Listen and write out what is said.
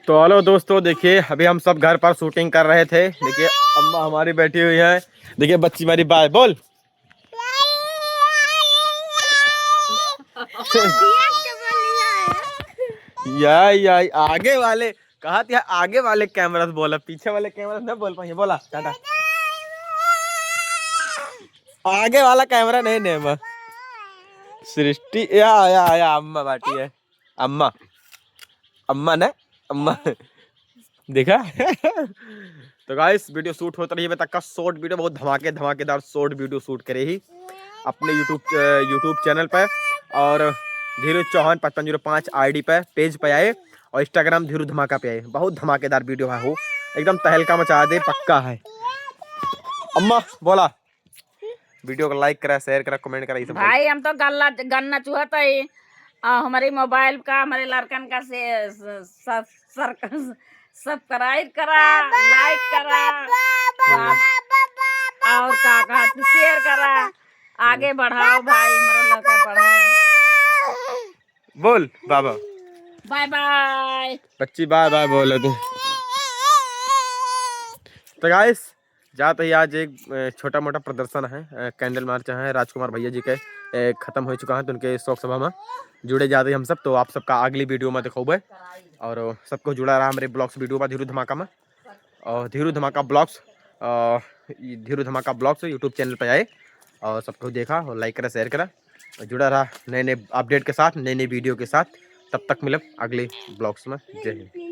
तो हेलो दोस्तों, देखिए अभी हम सब घर पर शूटिंग कर रहे थे। देखिए अम्मा हमारी बैठी हुई है। देखिए बच्ची हमारी बाय बोल। या आगे वाले कहा था, आगे वाले कैमरा से बोला, पीछे वाले कैमरा से नहीं बोल पाए। बोला टाटा। आगे वाला कैमरा नहीं नेम सृष्टि या अम्मा बैठी है। अम्मा अम्मा ने अम्मा देखा। तो गाइस वीडियो शूट होता रही है तक का शॉर्ट वीडियो, बहुत धमाकेदार शॉर्ट वीडियो शूट करे ही अपने यूट्यूब चैनल पर। और धीरू चौहान 5505 आईडी पे पेज पे आए और इंस्टाग्राम धीरू धमाका पे आए। बहुत धमाकेदार वीडियो है, हो एकदम तहलका मचा दे पक्का है। अम्मा बोला वीडियो को लाइक करा, शेयर करा, कमेंट करा, ये सब भाई हम तो गन्ना चूहता ही हमारे मोबाइल का, हमारे लड़कन का से सब्सक्राइब करा, लाइक करा और का शेयर करा, आगे बढ़ाओ भाई, मेरा लड़का बढ़ाओ। बोल बाबा बाय बाय। बच्ची बाय बाय बोले तू। तो गाइस जाते ही आज एक छोटा मोटा प्रदर्शन है, कैंडल मार्च है राजकुमार भैया जी के खत्म हो चुका है, तो उनके शोक सभा में जुड़े जाते हम सब। तो आप सबका अगली वीडियो में दिखाऊबे और सबको जुड़ा रहा हमारे ब्लॉग्स वीडियो में धीरू धमाका में। और धीरू धमाका ब्लॉग्स यूट्यूब चैनल पे आए और सबको देखा और लाइक करा, शेयर करा, जुड़ा रहा नए नए अपडेट के साथ, नए नए वीडियो के साथ। तब तक मिलब अगले ब्लॉग्स में। जय हिंद।